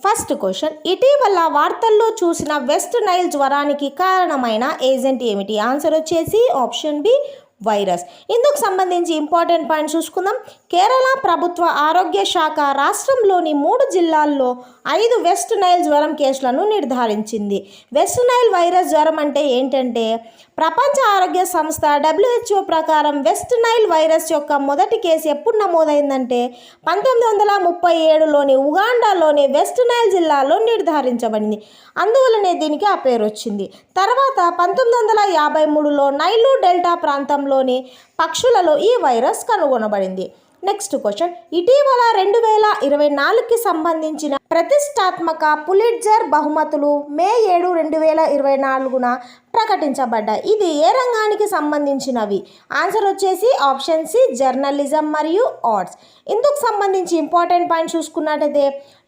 First question, ఇటీవల వార్తల్లో చూసిన వెస్ట్ నైల్ జ్వరానికి కారణమైన ఏజెంట్ ఏమిటి? ఆన్సర్ వచ్చేసి ఆప్షన్ బి వైరస్. ఇందుకు సంబంధించి ఇంపార్టెంట్ పాయింట్ చూసుకుందాం. కేరళ ప్రభుత్వ ఆరోగ్య శాఖ రాష్ట్రంలోని 3 జిల్లాల్లో 5 వెస్ట్ నైల్ జ్వరం కేసులను నిర్ధారించింది. వెస్ట్ నైల్ వైరస్ జ్వరం అంటే ఏంటంటే, ప్రపంచ ఆరోగ్య సంస్థ WHO ప్రకారం వెస్ట్ నైల్ వైరస్ యొక్క మొదటి కేసు ఎప్పుడు నమోదైందంటే 1937లోని ఉగాండాలోని వెస్ట్ నైల్ జిల్లాలో నిర్ధారించబడింది. అందువలనే దీనికి ఆ పేరు వచ్చింది. తర్వాత 1953లో నైలు డెల్టా ప్రాంతంలోని పక్షులలో ఈ వైరస్ కనుగొనబడింది. నెక్స్ట్ క్వశ్చన్, ఇటీవల 2024కి సంబంధించిన ప్రతిష్టాత్మక పులిట్జర్ బహుమతులు మే 7, 2024న ప్రకటించబడ్డాయి. ఇది ఏ రంగానికి సంబంధించినవి? ఆన్సర్ వచ్చేసి ఆప్షన్ సి జర్నలిజం మరియు ఆర్ట్స్. ఇందుకు సంబంధించి ఇంపార్టెంట్ పాయింట్ చూసుకున్నట్టయితే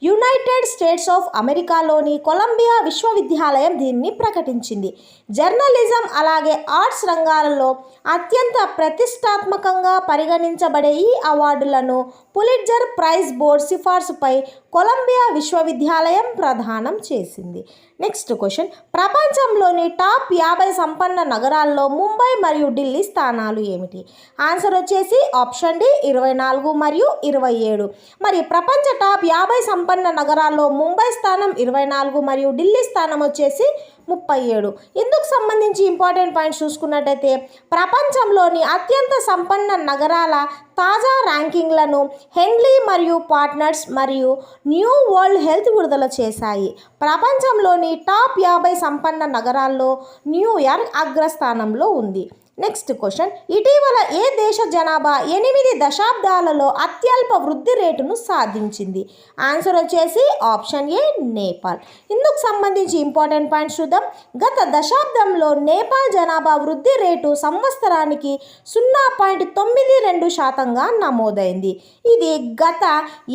యునైటెడ్ స్టేట్స్ ఆఫ్ అమెరికాలోని కొలంబియా విశ్వవిద్యాలయం దీన్ని ప్రకటించింది. జర్నలిజం అలాగే ఆర్ట్స్ రంగాలలో అత్యంత ప్రతిష్టాత్మకంగా పరిగణించబడే ఈ అవార్డులను పులిట్జర్ ప్రైజ్ బోర్డు సిఫార్సుపై కొలంబియా విశ్వవిద్యాలయం ప్రదానం చేసింది. నెక్స్ట్ క్వశ్చన్, ప్రపంచంలోని టాప్ 50 సంపన్న నగరాల్లో ముంబై మరియు ఢిల్లీ స్థానాలు ఏమిటి? ఆన్సర్ వచ్చేసి ఆప్షన్ డి 24 మరియు 27. మరి ప్రపంచ టాప్ 50 సంపన్న నగరాల్లో ముంబై స్థానం 24 మరియు ఢిల్లీ స్థానం వచ్చేసి 37. ఇందుకు సంబంధించి ఇంపార్టెంట్ పాయింట్స్ చూసుకున్నట్టయితే ప్రపంచంలోని అత్యంత సంపన్న నగరాల తాజా ర్యాంకింగ్లను హెన్లీ మరియు పార్ట్నర్స్ మరియు న్యూ వరల్డ్ హెల్త్ విడుదల చేశాయి. ప్రపంచంలోని టాప్ 50 సంపన్న నగరాల్లో న్యూయార్క్ అగ్రస్థానంలో ఉంది. నెక్స్ట్ క్వశ్చన్, ఇటీవల ఏ దేశ జనాభా 8 దశాబ్దాలలో అత్యల్ప వృద్ధి రేటును సాధించింది? ఆన్సర్ వచ్చేసి ఆప్షన్ ఏ నేపాల్. ఇందుకు సంబంధించి ఇంపార్టెంట్ పాయింట్స్ చూద్దాం. గత దశాబ్దంలో నేపాల్ జనాభా వృద్ధి రేటు సంవత్సరానికి 0.92% నమోదైంది. ఇది గత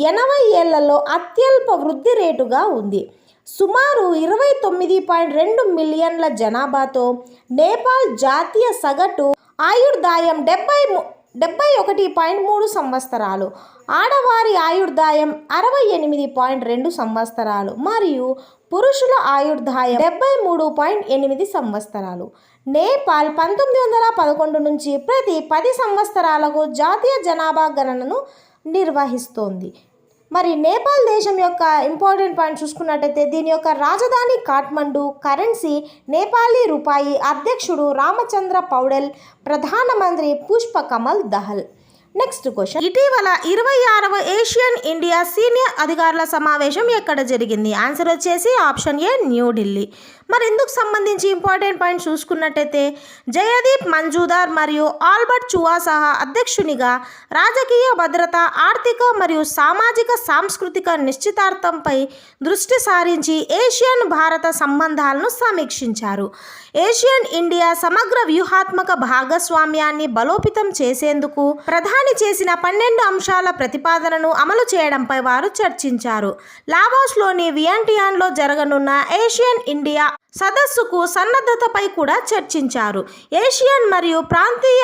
80 ఏళ్లలో అత్యల్ప వృద్ధి రేటుగా ఉంది. సుమారు 29.2 మిలియన్ల జనాభాతో నేపాల్ జాతీయ సగటు ఆయుర్దాయం 71.3 సంవత్సరాలు, ఆడవారి ఆయుర్దాయం 68.2 సంవత్సరాలు మరియు పురుషుల ఆయుర్దాయం 73.8 సంవత్సరాలు. నేపాల్ 1911 నుంచి ప్రతి 10 సంవత్సరాలకు జాతీయ జనాభా గణనను నిర్వహిస్తోంది. మరి నేపాల్ దేశం యొక్క ఇంపార్టెంట్ పాయింట్ చూసుకున్నట్టయితే దీని యొక్క రాజధాని కాఠ్మండు, కరెన్సీ నేపాలీ రూపాయి, అధ్యక్షుడు రామచంద్ర పౌడెల్, ప్రధానమంత్రి పుష్ప కమల్ దహల్. నెక్స్ట్ క్వశ్చన్, ఇటీవల 26వ ఏషియన్ ఇండియా సీనియర్ అధికారుల సమావేశం ఎక్కడ జరిగింది? ఆన్సర్ వచ్చేసి ఆప్షన్ ఏ న్యూఢిల్లీ. మరి ఇందుకు సంబంధించి ఇంపార్టెంట్ పాయింట్ చూసుకున్నట్టయితే జయదీప్ మంజుదార్ మరియు ఆల్బర్ట్ చువా సహా అధ్యక్షునిగా రాజకీయ భద్రత, ఆర్థిక మరియు సామాజిక సాంస్కృతిక నిశ్చితార్థంపై దృష్టి సారించి ఏషియన్ భారత సంబంధాలను సమీక్షించారు. ఏషియన్ ఇండియా సమగ్ర వ్యూహాత్మక భాగస్వామ్యాన్ని బలోపేతం చేసేందుకు ప్రధాని చేసిన 12 అంశాల ప్రతిపాదనను అమలు చేయడంపై వారు చర్చించారు. లావోస్లోని వియంటియాన్లో జరగనున్న ఏషియన్ ఇండియా సదస్సుకు సన్నద్ధతపై కూడా చర్చించారు. ఏషియన్ మరియు ప్రాంతీయ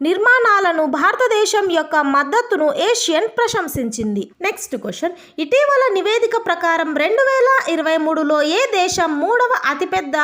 నిర్మాణాలను భారతదేశం యొక్క మద్దతును ఏషియన్ ప్రశంసించింది. నెక్స్ట్ క్వశ్చన్, ఇటీవల నివేదిక ప్రకారం 2023లో ఏ దేశం 3వ అతిపెద్ద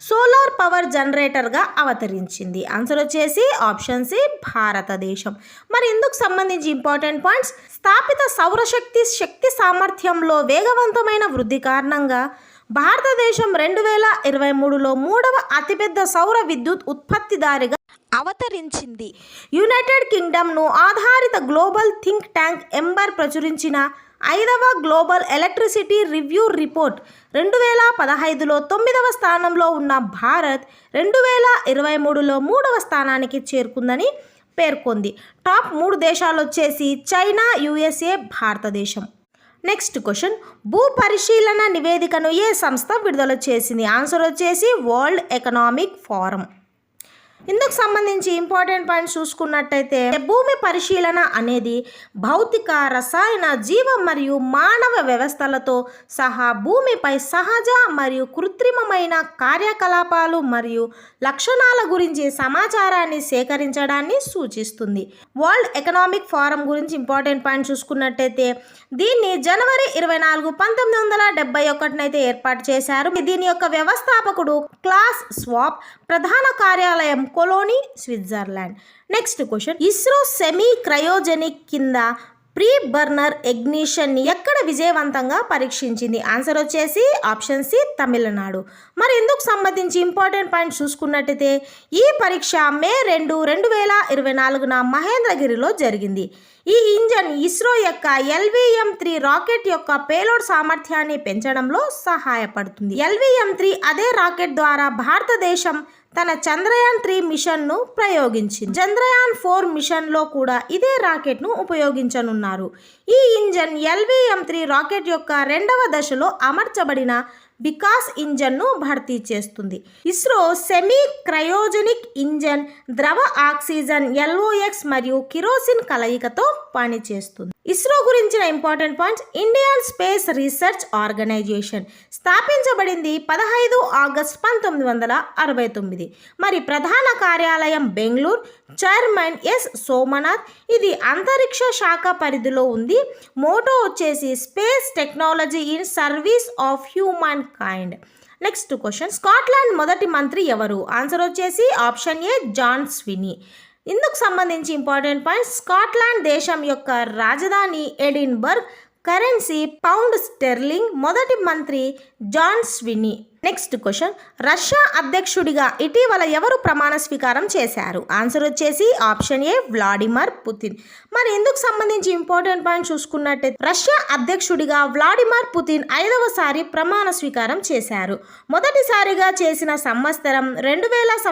సోలార్ పవర్ జనరేటర్గా అవతరించింది? ఆన్సర్ వచ్చేసి ఆప్షన్ సి భారతదేశం. మరి ఇందుకు సంబంధించి ఇంపార్టెంట్ పాయింట్స్, స్థాపిత సౌరశక్తి శక్తి సామర్థ్యంలో వేగవంతమైన వృద్ధి కారణంగా భారతదేశం 2023లో 3వ అతిపెద్ద సౌర విద్యుత్ ఉత్పత్తిదారుగా అవతరించింది. యునైటెడ్ కింగ్డమ్ను ఆధారిత గ్లోబల్ థింక్ ట్యాంక్ ఎంబర్ ప్రచురించిన 5వ గ్లోబల్ ఎలక్ట్రిసిటీ రివ్యూ రిపోర్ట్ 2015లో 9వ స్థానంలో ఉన్న భారత్ 2023లో 3వ స్థానానికి చేరుకుందని పేర్కొంది. టాప్ 3 దేశాలు వచ్చేసి చైనా, USA, భారతదేశం. నెక్స్ట్ క్వశ్చన్, భూ పరిశీలన నివేదికను ఏ సంస్థ విడుదల చేసింది? ఆన్సర్ వచ్చేసి వరల్డ్ ఎకనామిక్ ఫోరం. ఇందుకు సంబంధించి ఇంపార్టెంట్ పాయింట్స్ చూసుకున్నట్టయితే భూమి పరిశీలన అనేది భౌతిక, రసాయన, జీవ మరియు మానవ వ్యవస్థలతో సహా భూమిపై సహజ మరియు కృత్రిమమైన కార్యకలాపాలు మరియు లక్షణాల గురించి సమాచారాన్ని సేకరించడాన్ని సూచిస్తుంది. వరల్డ్ ఎకనామిక్ ఫోరం గురించి ఇంపార్టెంట్ పాయింట్ చూసుకున్నట్టయితే దీన్ని జనవరి 24, 1971 ఏర్పాటు చేశారు. దీని యొక్క వ్యవస్థాపకుడు క్లాస్ స్వాబ్, ప్రధాన కార్యాలయం Cologny, Switzerland. Next question, ISRO semi cryogenic కింద ప్రీ బర్నర్ ఇగ్నిషన్ ని ఎక్కడ విజయవంతంగా పరీక్షించింది? ఆన్సర్ వచ్చేసి ఆప్షన్ సి, తమిళనాడు. మరి ఇందుకు సంబంధించి ఇంపార్టెంట్ పాయింట్ చూసుకున్నట్టయితే ఈ పరీక్ష మే 2, 2024 మహేంద్రగిరిలో జరిగింది. ఈ ఇంజన్ ఇస్రో యొక్క LVM-3 రాకెట్ యొక్క పేలోడ్ సామర్థ్యాన్ని పెంచడంలో సహాయపడుతుంది. LVM-3 అదే రాకెట్ ద్వారా భారతదేశం తన చంద్రయాన్-3 మిషన్ను ప్రయోగించింది. చంద్రయాన్-4 మిషన్లో కూడా ఇదే రాకెట్ను ఉపయోగించనున్నారు. ఈ ఇంజన్ LVM-3 రాకెట్ యొక్క 2వ దశలో అమర్చబడిన వికాస్ ఇంజన్ను భర్తీ చేస్తుంది. ఇస్రో సెమీ క్రయోజెనిక్ ఇంజన్ ద్రవ ఆక్సిజన్, LOX మరియు కిరోసిన్ కలయికతో పనిచేస్తుంది. ఇస్రో గురించిన important points, Indian Space Research Organisation స్థాపించబడింది 15 ఆగస్టు 1969. మరి ప్రధాన కార్యాలయం బెంగళూరు. Chairman S Somnath. ఇది అంతరిక్ష శాఖ పరిధిలో ఉంది. మోటో వచ్చేసి space technology in service of human kind. Next question, Scotland మొదటి మంత్రి ఎవరు? ఆన్సర్ వచ్చేసి ఆప్షన్ ఏ, జాన్ స్వినీ. ఇందుకు సంబంధించి ఇంపార్టెంట్ పాయింట్స్, స్కాట్లాండ్ దేశం యొక్క రాజధాని ఎడిన్బర్గ్, కరెన్సీ పౌండ్ స్టెర్లింగ్, మొదటి మంత్రి జాన్ స్వినీ. నెక్స్ట్ క్వశ్చన్, రష్యా అధ్యక్షుడిగా ఇటీవల ఎవరు ప్రమాణ స్వీకారం చేశారు? ఆన్సర్ వచ్చేసి ఆప్షన్ ఏ, వ్లాడిమిర్ పుతిన్. మరి ఇందుకు సంబంధించి ఇంపార్టెంట్ పాయింట్ చూసుకున్నట్టే రష్యా అధ్యక్షుడిగా వ్లాడిమిర్ పుతిన్ 5వసారి ప్రమాణ స్వీకారం చేశారు. మొదటిసారిగా చేసిన సంవత్సరం 2000